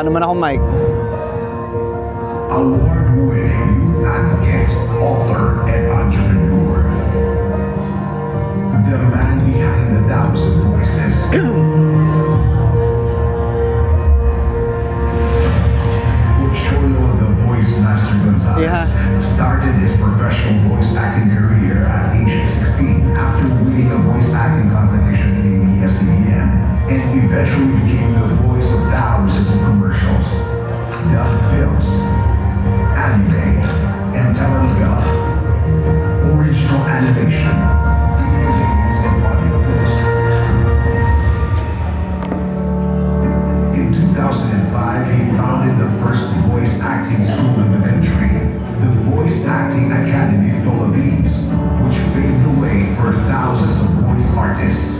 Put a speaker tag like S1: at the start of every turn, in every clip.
S1: Wala naman akong mic.
S2: Award-winning youth advocate, author, and entrepreneur. The man behind the thousand voices. Pocholo the Voice Master Gonzalez started his professional voice acting career at age 16 after winning a voice acting competition in ABS-CBN and eventually became the voice of thousands of commercials, dubbed films, anime, and telenovela, original animation, video games, and audiobooks. In 2005, he founded the first voice acting school in the country, the Voice Acting Academy Philippines, which paved the way for thousands of voice artists,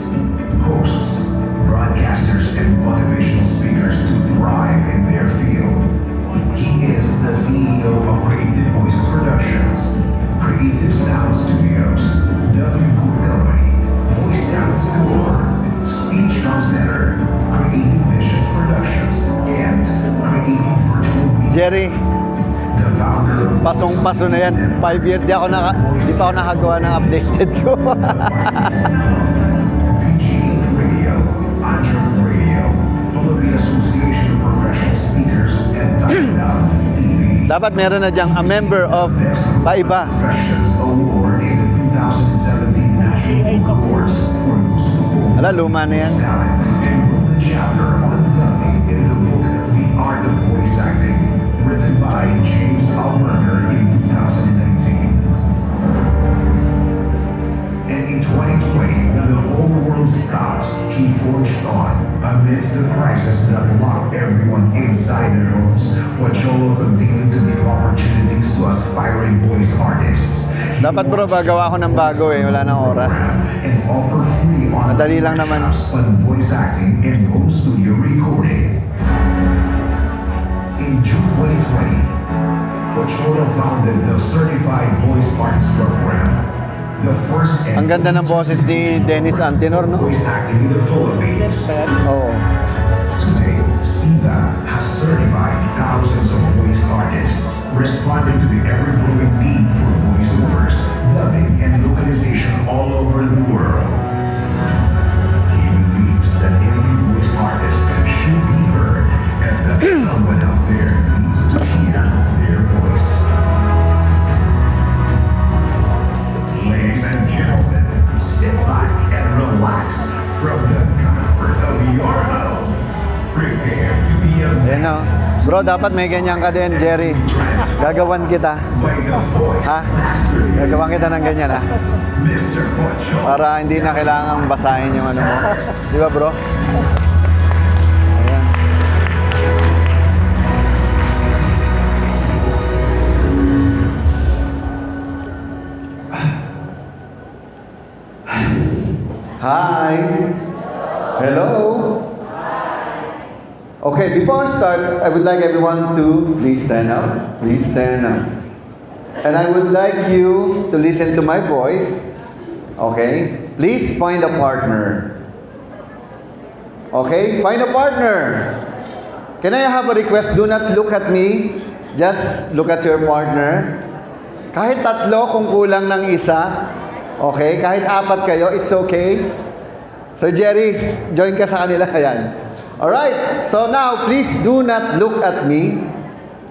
S2: hosts, broadcasters, and motivational speakers to thrive in their field. He is the CEO of Creative Voices Productions, Creative Sound Studios, W Booth Company, Voice Talent School, Speech Com Center, Creative Visions Productions, and Creative Virtual Media.
S1: Jerry,
S2: The founder of
S1: pasong-paso na yan. 5 years, di pa ako nakagawa ng updated ko.
S2: VG8 Radio, Android Radio, Philippine Association of Professional Speakers, and Dial TV.
S1: Dapat meron na diyang a member of Paiba.
S2: Professions Award in the 2017 National Book Awards for Gusto Ko
S1: Ala, luma na yan.
S2: Talent, and wrote the chapter on dubbing in the book The Art of Voice Acting, written by James Alberger in 2019. And in 2020, when the whole world stopped, he forged on. Amidst the crisis that locked everyone inside their homes, Pocholo continued to give opportunities to aspiring voice artists. He
S1: Dapat bro, bagawa ako ng bago eh. Wala nang oras.
S2: and offer free online
S1: Madali lang naman.
S2: workshops on voice acting and home studio recording. In June 2020, Pocholo founded the Certified Voice Artist Program, the first
S1: Ang ganda ng boses ni Dennis Antenor, no?
S2: voice acting in the Philippines.
S1: Oo.
S2: Today, SIVA has certified thousands of voice artists, responding to the ever-growing need for voiceovers, dubbing, and localization all over the world. He believes that every voice artist should be heard, and that someone out there needs to hear their voice. Ladies and gentlemen, sit back and relax from the comfort of your home. Prepare to be
S1: Ayan o.
S2: amazed
S1: Bro, dapat may ganyan ka din, Jerry. Gagawan kita.
S2: by the voice
S1: Ha?
S2: master
S1: Gagawan kita ng ganyan, ha?
S2: Mr. Pocholo.
S1: Para hindi na kailangang basahin yung ano mo. Di ba, bro? Ayan. Hi. Hello. Okay, before I start, I would like everyone to please stand up. Please stand up. And I would like you to listen to my voice. Okay? Please find a partner. Okay? Find a partner. Can I have a request? Do not look at me. Just look at your partner. Kahit tatlo kung kulang ng isa. Okay? Kahit apat kayo, it's okay. So Jerry, join ka sa kanila. Ayan. Alright. So now, please do not look at me.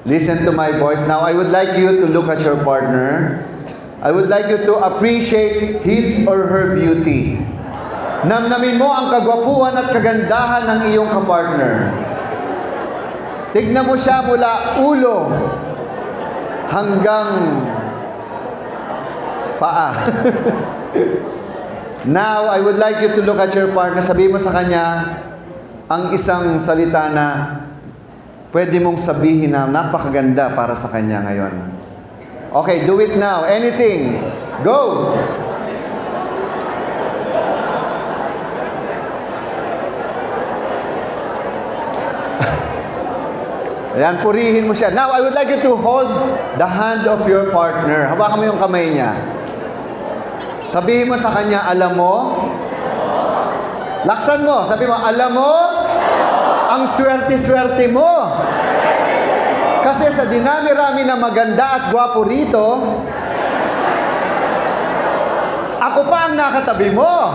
S1: Listen to my voice. Now, I would like you to look at your partner. I would like you to appreciate his or her beauty. Namnamin mo ang kagwapuhan at kagandahan ng iyong kapartner. Tignan mo siya mula ulo hanggang paa. Now, I would like you to look at your partner. Sabihin mo sa kanya ang isang salita na pwede mong sabihin na napakaganda para sa kanya ngayon. Okay, do it now. Anything. Go! Ayan, purihin mo siya. Now, I would like you to hold the hand of your partner. Hawakan mo yung kamay niya. Sabihin mo sa kanya, alam mo? Laksan mo. Sabi mo, alam mo? Ang swerte-swerte mo. Kasi sa dinami-rami na maganda at gwapo rito, ako pa ang nakatabi mo.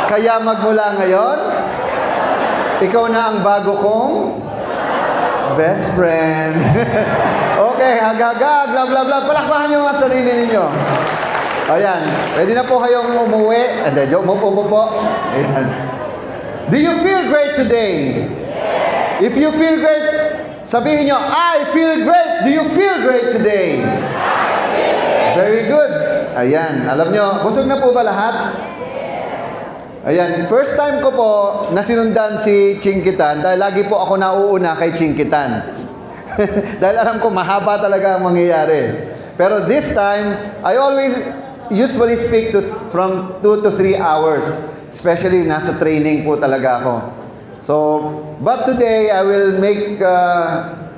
S1: Kaya magmula ngayon, ikaw na ang bago kong best friend. Okay, hagagag, blah, blah, blah. Palakpakan niyo ang sarili ninyo. Ayan, pwede na po kayong umuwi. Hindi, joke, umupo po. Ayan. Do you feel great today? If you feel great, sabihin nyo, I feel great. Do you feel great today? Very good. Ayan, alam nyo, busog na po ba lahat? Ayan, first time ko po na sinundan si Chinkitan dahil lagi po ako nauuna kay Chinkitan. Dahil alam ko mahaba talaga ang mangyayari. Pero this time, I always usually speak from 2 to 3 hours. Especially nasa training po talaga ako. So, but today I will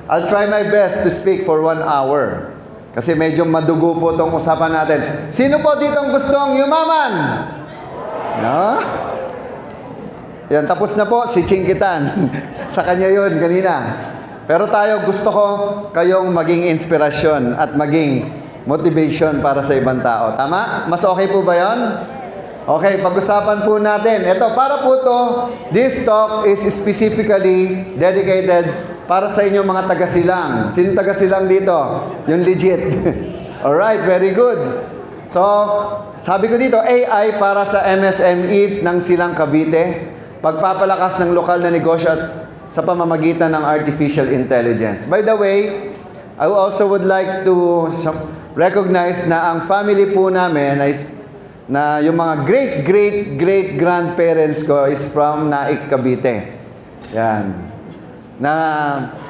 S1: I'll try my best to speak for 1 hour. Kasi medyo madugo po itong usapan natin. Sino po ditong gustong yumaman? No? Yan, tapos na po si Chinkitan. Sa kanya yun kanina. Pero tayo, gusto ko kayong maging inspirasyon at maging motivation para sa ibang tao. Tama? Mas okay po ba yun? Okay, pag-usapan po natin. Ito, para po to, this talk is specifically dedicated para sa inyong mga taga-silang. Sino taga-silang dito? Yung legit. Alright, very good. So, sabi ko dito, AI para sa MSMEs ng Silang Cavite, pagpapalakas ng lokal na negosyo at sa pamamagitan ng artificial intelligence. By the way, I also would like to recognize na ang family po namin na yung mga great-great-great-grandparents ko is from Naik, Cavite. Yan. Na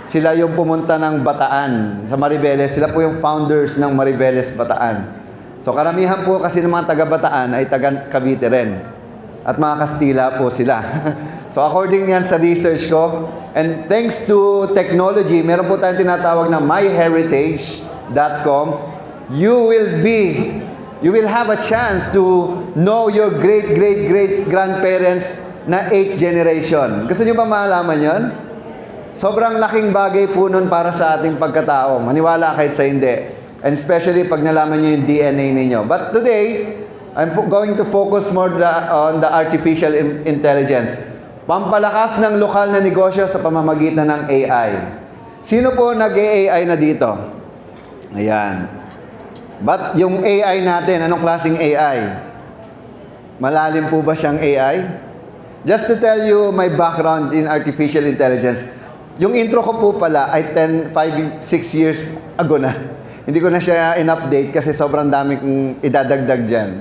S1: sila yung pumunta ng Bataan sa Maribeles. Sila po yung founders ng Maribeles, Bataan. So karamihan po kasi ng mga taga-Bataan ay taga-Cavite rin. At mga Kastila po sila. So according yan sa research ko, and thanks to technology, meron po tayong tinatawag na myheritage.com. You will have a chance to know your great-great-great-grandparents na 8th generation. Gusto nyo ba malaman yon? Sobrang laking bagay po nun para sa ating pagkatao. Maniwala kahit sa hindi. And especially pag nalaman nyo yung DNA ninyo. But today, I'm going to focus more on the artificial intelligence. Pampalakas ng lokal na negosyo sa pamamagitan ng AI. Sino po nag-AI na dito? Ayan. But yung AI natin, anong klaseng AI? Malalim po ba siyang AI? Just to tell you my background in artificial intelligence, yung intro ko po pala ay 5, 6 years ago na. Hindi ko na siya in-update kasi sobrang dami kong idadagdag dyan.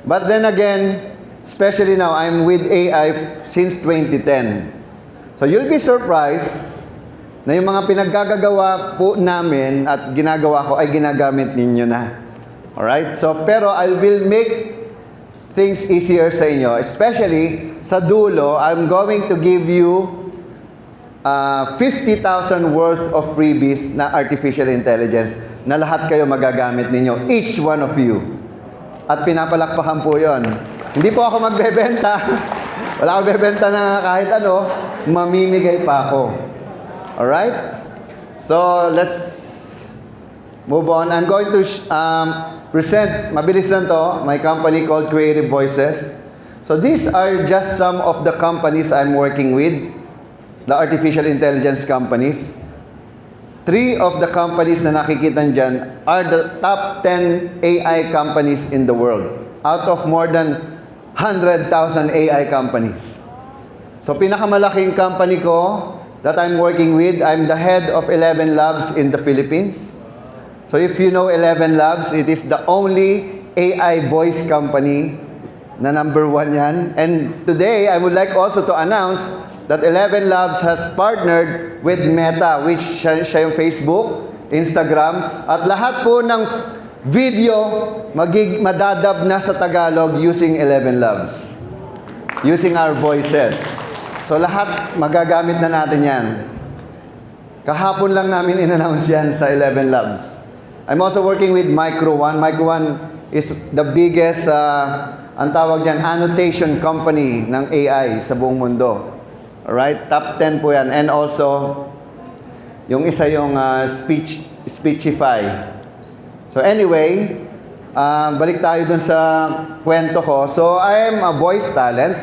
S1: But then again, especially now, I'm with AI since 2010. So you'll be surprised na yung mga pinaggagawa po namin at ginagawa ko ay ginagamit ninyo na. Alright? So, pero I will make things easier sa inyo. Especially sa dulo, I'm going to give you 50,000 worth of freebies na artificial intelligence na lahat kayo magagamit ninyo, each one of you. At pinapalakpakan po yon. Hindi po ako magbebenta. Wala akong bebenta na kahit ano, mamimigay pa ako. Alright? So, let's move on. I'm going to present, mabilis lang to, my company called Creative Voices. So, these are just some of the companies I'm working with, the artificial intelligence companies. 3 of the companies na nakikita dyan are the top 10 AI companies in the world, out of more than 100,000 AI companies. So, pinakamalaking company ko that I'm working with, I'm the head of 11 Labs in the Philippines. So, if you know 11 Labs, it is the only AI voice company na number 1 yan. And today, I would like also to announce that 11 Labs has partnered with Meta, which siya yung Facebook, Instagram, at lahat po ng video madadab na sa Tagalog using 11 Labs. Using our voices. So lahat magagamit na natin yan. Kahapon lang namin in-announce yan sa 11 Labs. I'm also working with Micro One. Micro One is the biggest, ang tawag dyan, annotation company ng AI sa buong mundo. Alright, top 10 po yan. And also, yung isa yung Speechify. So anyway, balik tayo dun sa kwento ko. So I am a voice talent.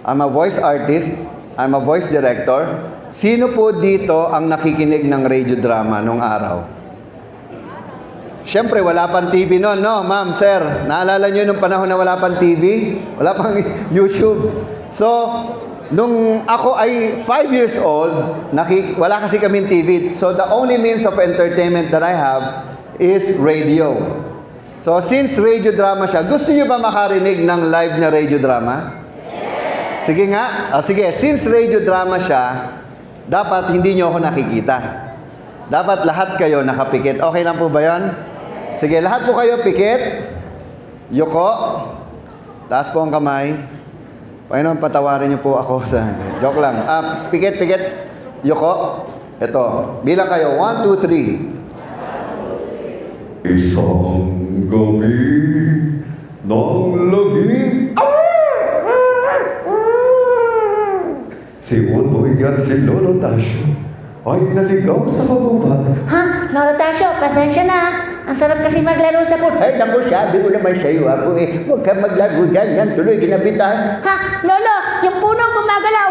S1: I'm a voice artist. I'm a voice director. Sino po dito ang nakikinig ng radio drama nung araw? Siyempre, wala pang TV noon, no? Ma'am, sir, naalala nyo nung panahon na wala pang TV? Wala pang YouTube. So, nung ako ay 5 years old, wala kasi kaming TV. So, the only means of entertainment that I have is radio. So, since radio drama siya, gusto nyo ba makarinig ng live na radio drama? Sige nga. Sige, since radio drama siya, dapat hindi nyo ako nakikita. Dapat lahat kayo nakapikit. Okay lang po ba yan? Sige, lahat po kayo pikit. Yuko. Taas po ang kamay. Panginoon, patawarin niyo po ako sa... Joke lang. Pikit. Yuko. Ito. Bilang kayo. 1, 2, 3.
S3: Isang gabi ng lagim. Si Utoy at si Lolo Tasyo ay naligaw sa kabubatan.
S4: Ha? Lolo Tasyo, pasensya na. Ang sarap kasi maglaro sa pool.
S5: Ay, naku, sabi ko naman sa iyo, ako huwag kang maglaro dyan. Yan, tuloy, ginabitahan.
S4: Ha? Lolo, yung puno gumagalaw.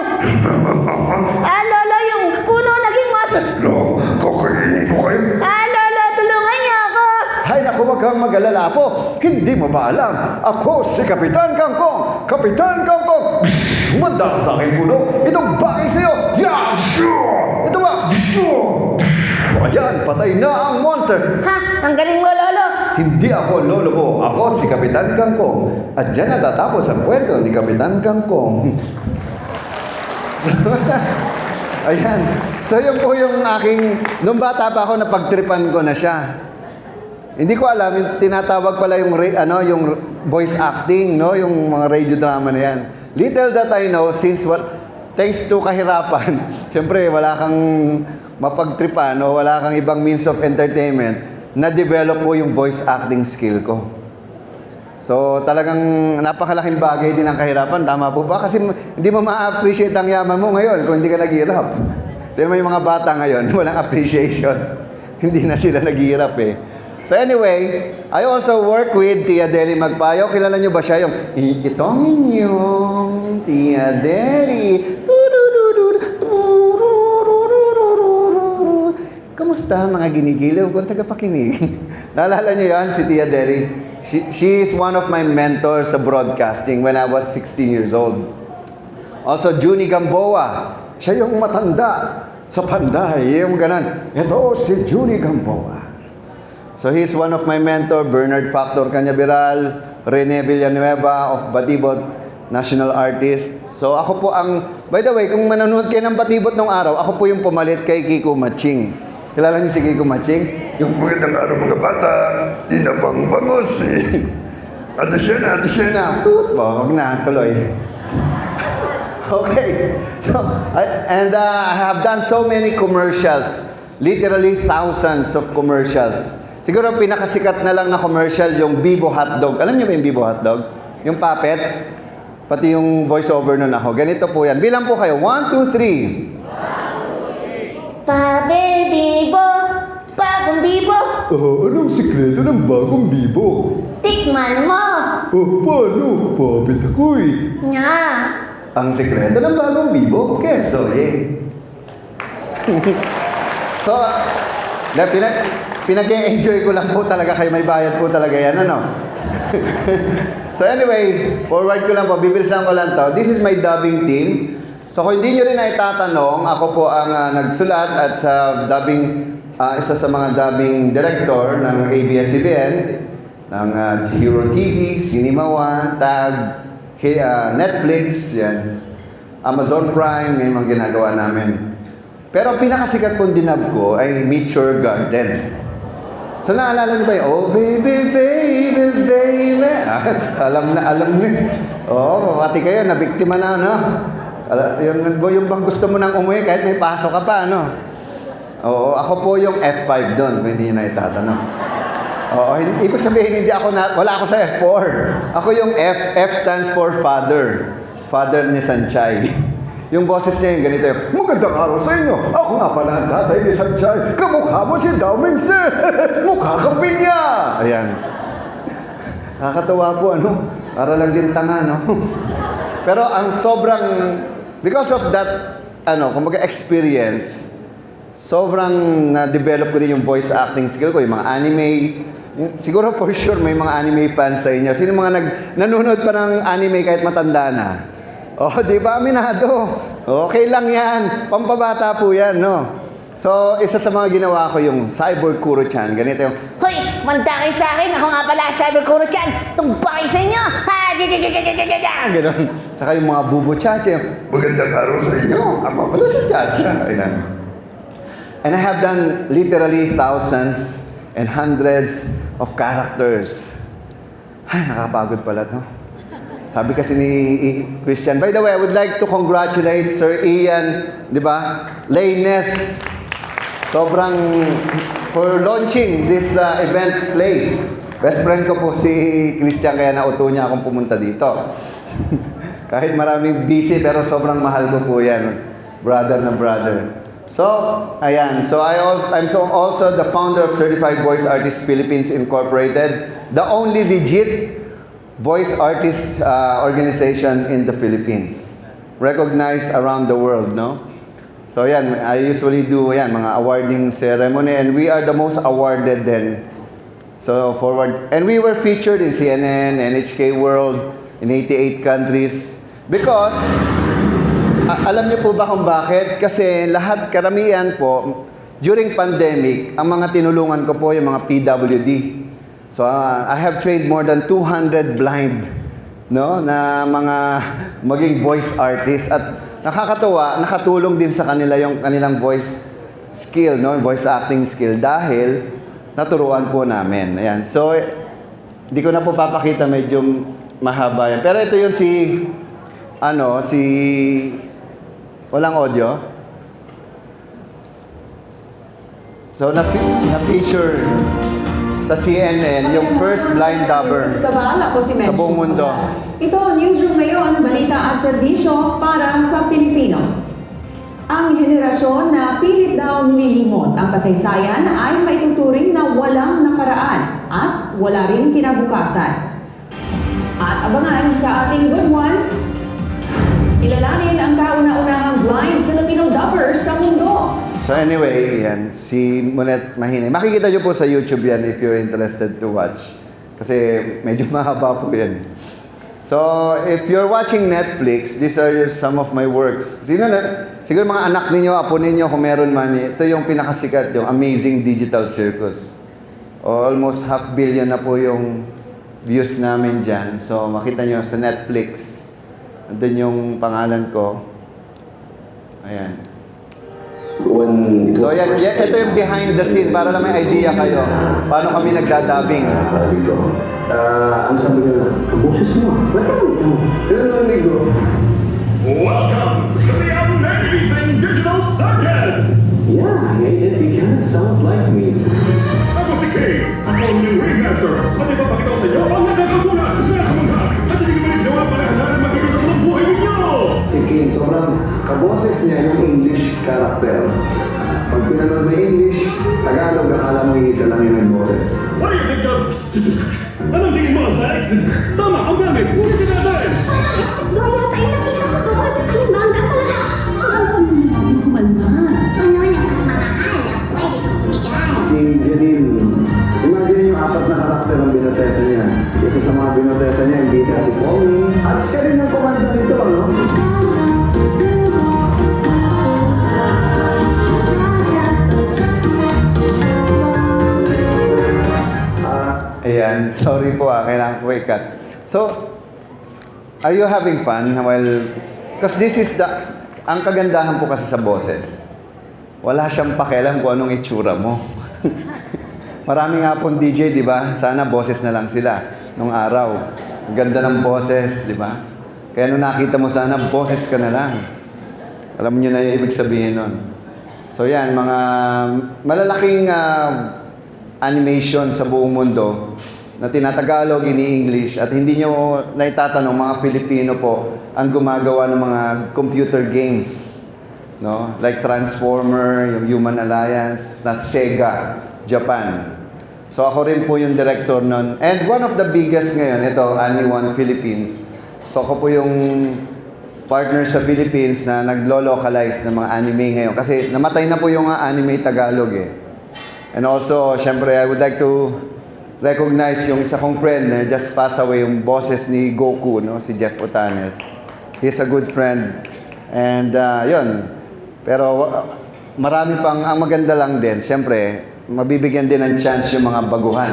S4: Lolo, yung puno naging maso.
S3: Lo, kakainin ko kayo.
S4: Lolo, tulungan niyo ako.
S1: Hay naku, wag kang mag-alala po. Hindi mo ba alam? Ako si Kapitan Kangkong. Kapitan Kangkong. Manda ka sa akin, puno. Itong bagay sa'yo. Yan! Ito ba? Ayan, patay na ang monster.
S4: Ha? Ang galing mo, Lolo.
S1: Hindi ako lolo mo. Ako si Kapitan Kangkong. At dyan natatapos ang kwento ni Kapitan Kangkong. Ayan. So yun po yung aking... Nung bata pa ako, napagtripan ko na siya. Hindi ko alam, yung tinatawag pala yung voice acting, no? Yung mga radio drama na yan. Little that I know, since thanks to kahirapan, siyempre wala kang mapagtripan o wala kang ibang means of entertainment, na-develop po yung voice acting skill ko. So talagang napakalaking bagay din ang kahirapan. Tama po ba? Kasi hindi mo ma-appreciate ang yaman mo ngayon kung hindi ka naghihirap. Pero may mga bata ngayon, walang appreciation. Hindi na sila naghihirap eh. So anyway, I also work with Tia Deli Magpayo. Kilala niyo ba siya? Yung, itong inyong Tia Deli. Kamusta mga ginigiliw kung tagapakinig? Naalala niyo yan, si Tia Deli? She is one of my mentors sa broadcasting when I was 16 years old. Also, Junie Gamboa. Siya yung matanda sa Panday. Yung ganan. Ito si Junie Gamboa. So he's one of my mentor, Bernard Factor Cañaveral, Rene Villanueva of Batibot, national artist. So ako po ang, by the way, kung manonood kayo ng Batibot nung araw, ako po yung pumalit kay Kiko Maching. Kilala niyo si Kiko Maching?
S3: Yung magandang araw mga bata, di na pang bangos eh. Atasya na.
S1: Tut po, wag na, tuloy. Okay. So, I have done so many commercials. Literally thousands of commercials. Siguro pinakasikat na lang na commercial yung Bibo Hotdog. Alam niyo ba yung Bibo Hotdog? Yung puppet. Pati yung voiceover nun ako. Ganito po yan. Bilang po kayo. 1, 2, 3.
S4: Pa-baby-bo, bagong bibo.
S3: Anong sikreto ng bagong bibo?
S4: Tikman mo.
S3: Paano? Papit ako eh.
S4: Nga.
S1: Ang sikreto ng bagong bibo, keso eh. So, pinag-enjoy ko lang po talaga kayo. May bayad po talaga yan, ano? So anyway, forward ko lang po. Bibilisan ko lang to. This is my dubbing team. So kung hindi nyo rin na itatanong, ako po ang nagsulat at sa dubbing, isa sa mga dubbing director ng ABS-CBN, ng Hero TV, Cinema One, TAG, Netflix, yan. Amazon Prime, may mga ginagawa namin. Pero ang pinakasikat kong dinab ko ay Meet Your Garden. So naalala niyo ba yun? Oh, baby, baby, baby. Alam na. Oo, pati kayo, nabiktima na, no? Yung bang gusto mo nang umuwi kahit may pasok ka pa, no? Oo, ako po yung F5 doon, kung hindi na itatanong. Oo, ibig sabihin, wala ako sa F4. Ako yung F stands for Father. Father ni Sanchay. Yung boses niya yung ganito yung, magandang araw sa inyo. Ako nga pala ang tatay ni Sanchay. Kamukha mo si Dao Mingse. Mukha kang pinya. Ayan. Nakakatawa po, ano? Para lang din tanga, no? Pero ang sobrang, because of that, kumbaga experience, sobrang na-develop ko din yung voice acting skill ko, yung mga anime. Siguro for sure may mga anime fans sa inyo. Sino mga nanonood pa ng anime kahit matanda na? Oh, di ba, aminado? Okay lang yan. Pampabata po yan, no? So, isa sa mga ginawa ko yung Cyber Kuro-chan. Ganito yung,
S4: Hoy, manda kayo sa akin. Ako nga pala, Cyber Kuro-chan. Tumbakay sa inyo. Ha,
S1: Ganon. Tsaka yung mga bubo chacha, yung, magandang araw sa inyo. Ako pala si Chacha. Ayan. And I have done literally thousands and hundreds of characters. Ay, nakapagod pala to. Sabi kasi ni Christian, by the way, I would like to congratulate Sir Ian, di ba? Layness. Sobrang, for launching this event place. Best friend ko po si Christian, kaya nauto niya akong pumunta dito. Kahit maraming busy, pero sobrang mahal ko po yan. Brother na brother. So, ayan. So, I'm also the founder of Certified Voice Artists Philippines Incorporated, the only legit voice artist organization in the Philippines. Recognized around the world, no? So, yan. I usually do, yan, mga awarding ceremony, and we are the most awarded then. So, forward. And we were featured in CNN, NHK World, in 88 countries. Because, alam niyo po ba kung bakit? Kasi lahat, karamihan po, during pandemic, ang mga tinulungan ko po yung mga PWD. So, I have trained more than 200 blind, no, na mga maging voice artists. At nakakatuwa, nakatulong din sa kanila yung kanilang voice skill, no, voice acting skill, dahil naturuan po namin. Ayan. So, hindi ko na po papakita, medyo mahaba yan. Pero ito yung walang audio. So, na-feature sa CNN, yung first blind dubber sa buong mundo.
S6: Ito ang newsroom ngayon, balita at serbisyo para sa Pilipino. Ang henerasyon na pilit daw nililimot ang kasaysayan ay maituturing na walang nakaraan at wala rin kinabukasan. At abangan sa ating Good One, ilalanin ang kauna-unahang blind Filipino dubber sa mundo.
S1: So anyway, yan, si Monet Mahinay. Makikita nyo po sa YouTube yan if you're interested to watch. Kasi medyo mahaba po yan. So, if you're watching Netflix, these are some of my works. Siguro mga anak ninyo, apo ninyo, kung meron man, ito yung pinakasikat, yung Amazing Digital Circus. Almost 500 million na po yung views namin dyan. So, makita nyo sa Netflix. Andun yung pangalan ko. Ayan. So yan, ito yung behind the scene para lang may idea kayo paano kami nagdadabing.
S7: Ang sabi nila, kaboses mo, ba't ka ulit mo?
S8: Welcome to the Amazing Digital Circus!
S7: Yeah, it kind of sounds like me.
S8: Ako si Kay, ako ang new ringmaster. At ipapakita ko sa iyo ang nakakagulat, nakamangha, at hindi ko manignawa para halaran magiging sa mga buhay ninyo!
S3: Si King, sobrang kaboses niya yung English character. Pag pinanood na English, Tagalog, akala mo yung isa lang yung boses.
S8: What do you think of... Anong tingin mo, Sex? Tama, ang gamit, ulitin natin!
S4: Gaya tayo nakita ko doon. Alimangga pala. Malma. Ano yung kamahal? Pwede kong bigyan.
S3: Si Janine, imagine yung 4 na karakter ang binasesa niya. Isa sa mga binasesa niya, yung bida, si Polly. At siya rin ang komanda nito, no?
S1: Ayan, sorry po kailangan ko i-cut. So, are you having fun? Well, because this is ang kagandahan po kasi sa boses. Wala siyang pakialam kung anong itsura mo. Marami nga pong DJ, di ba? Sana boses na lang sila nung araw. Ang ganda ng boses, di ba? Kaya nung nakita mo, sana boses ka na lang. Alam niyo na yung ibig sabihin nun. So yan, mga malalaking animation sa buong mundo, na tinatagalog, ini-English, at hindi nyo naitatanong, mga Filipino po ang gumagawa ng mga computer games. No? Like Transformer, yung Human Alliance, na Sega, Japan. So ako rin po yung director nun. And one of the biggest ngayon, ito, Anyone Philippines. So ako po yung partner sa Philippines na naglo-localize ng mga anime ngayon. Kasi namatay na po yung anime Tagalog eh. And also, syempre, I would like to recognize yung isa kong friend na just passed away, yung boses ni Goku, no? Si Jeff Otanes. He's a good friend. And yun. Pero marami pang, ang maganda lang din, syempre, mabibigyan din ng chance yung mga baguhan.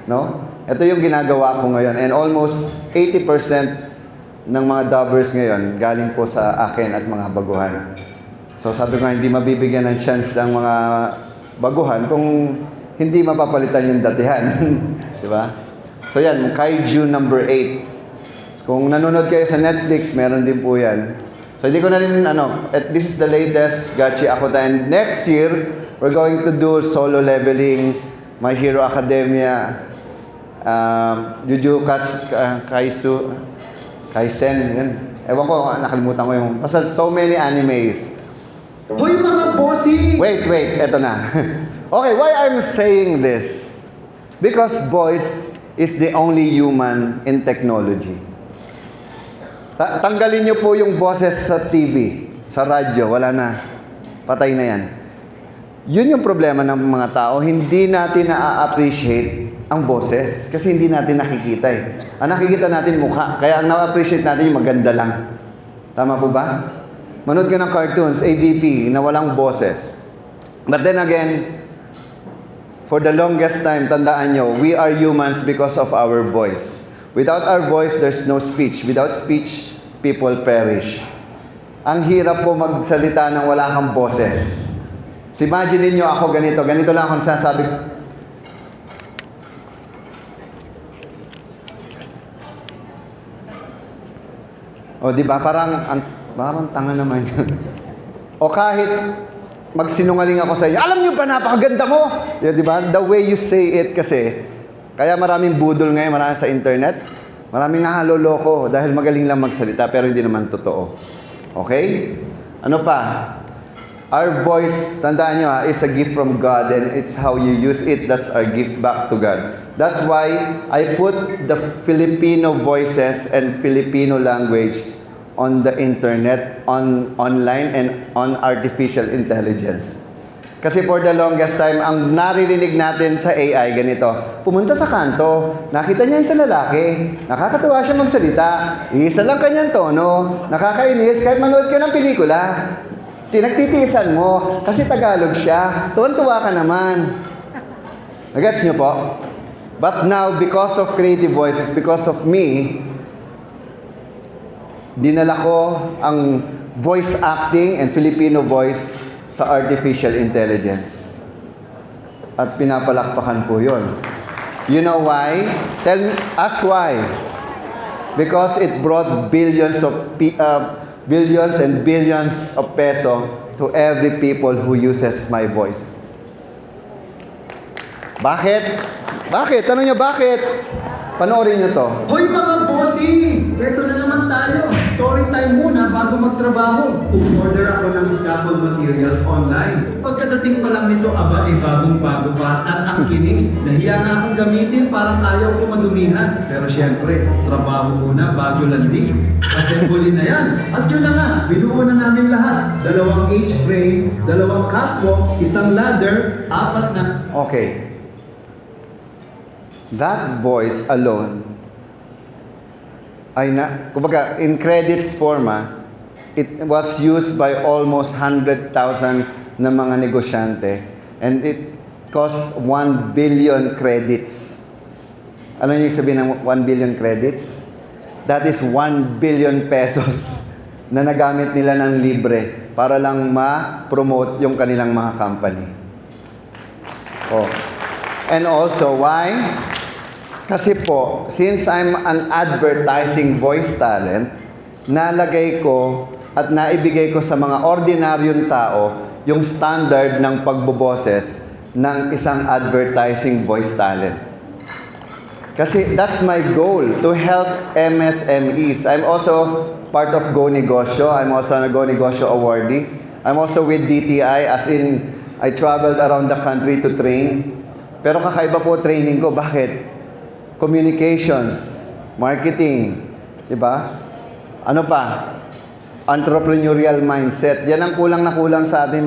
S1: No? Ito yung ginagawa ko ngayon. And almost 80% ng mga dubbers ngayon galing po sa akin at mga baguhan. So sabi ko, hindi mabibigyan ng chance ang mga baguhan kung hindi mapapalitan yung datihan. Di ba? So yan, Kaiju number 8. Kung nanonood kayo sa Netflix, meron din po yan. So hindi ko na rin, this is the latest Gachi Akuta. And next year, we're going to do solo leveling, My Hero Academia, Kaisen, yan. Ewan ko, nakalimutan ko yung, basta so many animes.
S7: Hoy mga bossy!
S1: Wait, eto na. Okay, why I'm saying this? Because voice is the only human in technology. Tanggalin niyo po yung boses sa TV, sa radyo, wala na. Patay na yan. Yun yung problema ng mga tao, hindi natin na-appreciate ang boses kasi hindi natin nakikita eh. Ang nakikita natin mukha, kaya ang na-appreciate natin yung maganda lang. Tama po ba? Manood ka ng cartoons, AVP, na walang boses. But then again, for the longest time, tandaan nyo, we are humans because of our voice. Without our voice, there's no speech. Without speech, people perish. Ang hirap po magsalita ng wala kang boses. Imagine niyo ako ganito. Ganito lang akong sinasabi. O, di ba? Parang tanga naman yun. O kahit magsinungaling ako sa inyo, alam niyo ba, napakaganda mo? Yeah, di ba? The way you say it kasi, kaya maraming budol ngayon, marami sa internet. Maraming nahaloloko dahil magaling lang magsalita pero hindi naman totoo. Okay? Ano pa? Our voice, tandaan nyo is a gift from God and it's how you use it. That's our gift back to God. That's why I put the Filipino voices and Filipino language on the internet, online and on artificial intelligence. Kasi for the longest time, ang naririnig natin sa AI, ganito, pumunta sa kanto, nakita niya isang lalaki, nakakatuwa siya magsalita, isa lang kanyang tono, nakakainis, kahit manood ka ng pelikula, pinagtitiisan mo, kasi Tagalog siya, tuwan-tuwa ka naman. Nagets niyo po? But now, because of Creative Voices, because of me, dinala ko ang voice acting and Filipino voice sa artificial intelligence. At pinapalakpakan po yun. You know why? Ask why. Because it brought billions and billions of peso to every people who uses my voice. Bakit? Ano nyo bakit? Panoorin nyo to.
S7: Hoy mga bossy! Ito na naman tayo. Story time muna bago magtrabaho. Order ako ng scaffold materials online. Pagkadating pa lang nito, bagong-bago pa at ang kinis. Nahiya nga akong gamitin, parang ayaw ko madumihan. Pero syempre, trabaho muna bago landi. Assembly na yan. At yun na nga, binuo na namin lahat. 2 H-frame, 2 catwalk, 1 ladder, 4 na.
S1: Okay. That voice alone ay kumbaga, in credits form, it was used by almost 100,000 na mga negosyante and it cost 1 billion credits. Ano yung sabihin ng 1 billion credits? That is 1 billion pesos na nagamit nila ng libre para lang ma-promote yung kanilang mga company. Oh. And also, why? Kasi po, since I'm an advertising voice talent, nalagay ko at naibigay ko sa mga ordinaryong tao yung standard ng pagboboses ng isang advertising voice talent. Kasi that's my goal, to help MSMEs. I'm also part of Go Negosyo. I'm also a Go Negosyo awardee. I'm also with DTI, as in, I traveled around the country to train. Pero kakaiba po training ko. Bakit? Communications, marketing, di ba? Ano pa? Entrepreneurial mindset. Yan ang kulang na kulang sa ating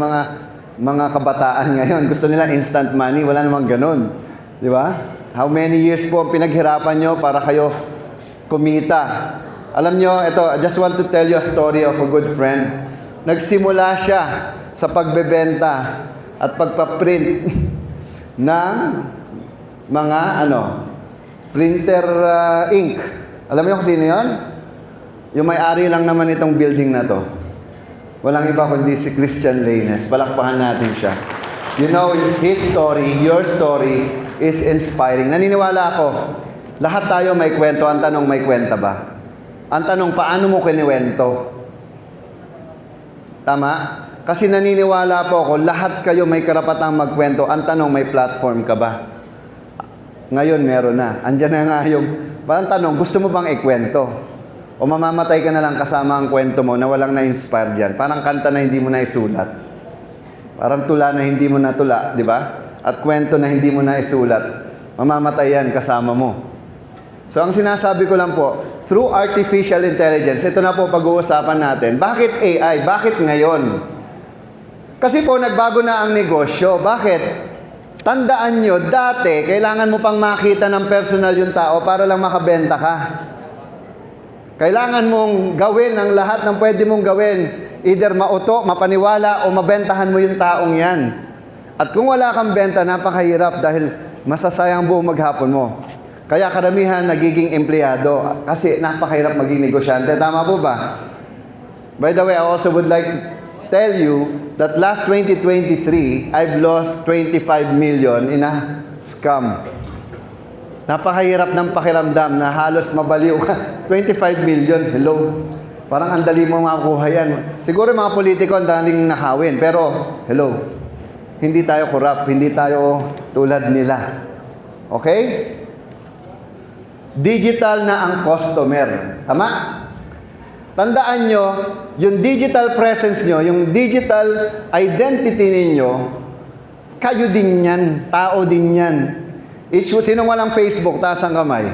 S1: mga kabataan ngayon. Gusto nila instant money. Wala namang ganun. Di ba? How many years po ang pinaghirapan nyo para kayo kumita? Alam nyo, ito, I just want to tell you a story of a good friend. Nagsimula siya sa pagbebenta at pagpaprint ng mga printer ink. Alam niyo kung sino yun? Yung may-ari lang naman itong building na to. Walang iba kundi si Christian Laines. Palakpakan natin siya. You know, his story, your story is inspiring. Naniniwala ako, lahat tayo may kwento. Ang tanong, may kwenta ba? Ang tanong, paano mo kiniwento? Tama? Kasi naniniwala po ako, lahat kayo may karapatang magkwento. Ang tanong, may platform ka ba? Ngayon, meron na. Andiyan na nga yung... Parang tanong, gusto mo bang ikwento? O mamamatay ka na lang kasama ang kwento mo na walang na-inspire dyan? Parang kanta na hindi mo na-isulat. Parang tula na hindi mo natula, di ba? At kwento na hindi mo na-isulat. Mamamatay yan kasama mo. So, ang sinasabi ko lang po, through artificial intelligence, ito na po pag-uusapan natin. Bakit AI? Bakit ngayon? Kasi po, nagbago na ang negosyo. Bakit? Tandaan nyo, dati, kailangan mo pang makita ng personal yung tao para lang makabenta ka. Kailangan mong gawin ang lahat ng pwede mong gawin. Either mauto, mapaniwala, o mabentahan mo yung taong yan. At kung wala kang benta, napakahirap dahil masasayang buong maghapon mo. Kaya karamihan nagiging empleyado kasi napakahirap maging negosyante. Tama po ba? By the way, I also would like to tell you that last 2023, I've lost 25 million in a scam. Napakahirap ng pakiramdam na halos mabaliw ka. 25 million, hello. Parang ang dali mo makuha yan. Siguro mga politiko ang daling nakawin, pero hello. Hindi tayo corrupt, hindi tayo tulad nila. Okay? Digital na ang customer. Tama? Tandaan nyo, yung digital presence nyo, yung digital identity ninyo, kayo din yan, tao din yan. Sino walang Facebook, taas ang kamay?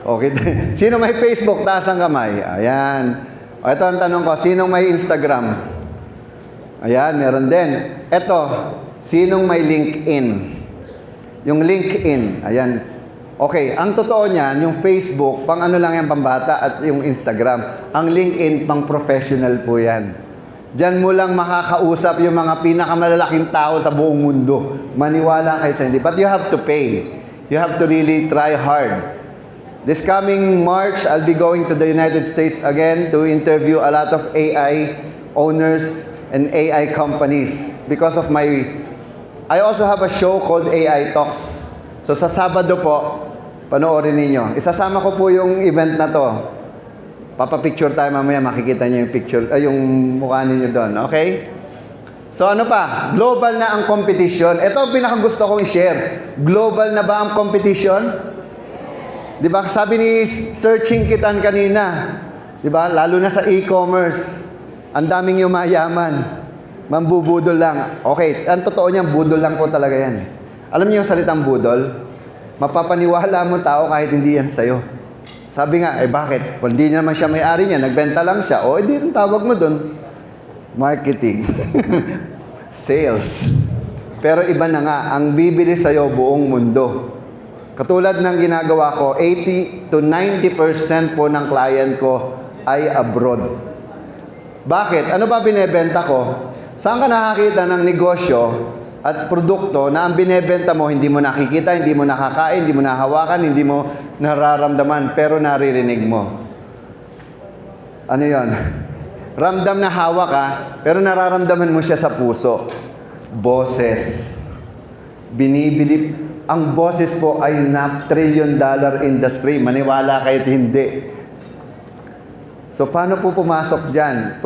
S1: Okay. Sino may Facebook, taas ang kamay? Ayan. O, ito ang tanong ko, sinong may Instagram? Ayan, meron din. Ito, sinong may LinkedIn? Yung LinkedIn, ayan. Okay, ang totoo niyan, yung Facebook, pang ano lang yan, pambata, at yung Instagram. Ang LinkedIn, pang professional po yan. Diyan mo lang makakausap yung mga pinakamalalaking tao sa buong mundo. Maniwala kayo sa hindi. But you have to pay. You have to really try hard. This coming March, I'll be going to the United States again to interview a lot of AI owners and AI companies. Because of I also have a show called AI Talks. So sa Sabado po, panoorin ninyo. Isasama ko po yung event na to. Papapicture tayo mamaya, makikita niyo yung picture, yung mukha ninyo doon, okay? So ano pa? Global na ang competition. Ito ang pinakagusto kong i-share. Global na ba ang competition? Di ba? Sabi ni Sir Chinkitan kanina, di ba? Lalo na sa e-commerce, ang daming yumayaman. Mambubudol lang. Okay, ang totoo niyan, budol lang po talaga yan. Alam niyo yung salitang budol? Mapapaniwala mo tao kahit hindi yan sa'yo. Sabi nga, bakit? Kung hindi naman siya may-ari niya, nagbenta lang siya, hindi rin tawag mo doon. Marketing. Sales. Pero iba na nga, ang bibili sa'yo buong mundo. Katulad ng ginagawa ko, 80 to 90% po ng client ko ay abroad. Bakit? Ano ba binebenta ko? Saan ka nakakita ng negosyo at produkto na ang binebenta mo, hindi mo nakikita, hindi mo nakakain, hindi mo nahawakan, hindi mo nararamdaman, pero naririnig mo? Ano yon? Ramdam na hawak ka, pero nararamdaman mo siya sa puso. Boses. Binibili. Ang boses po ay na $1 trillion industry. Maniwala kahit hindi. So, paano po pumasok dyan?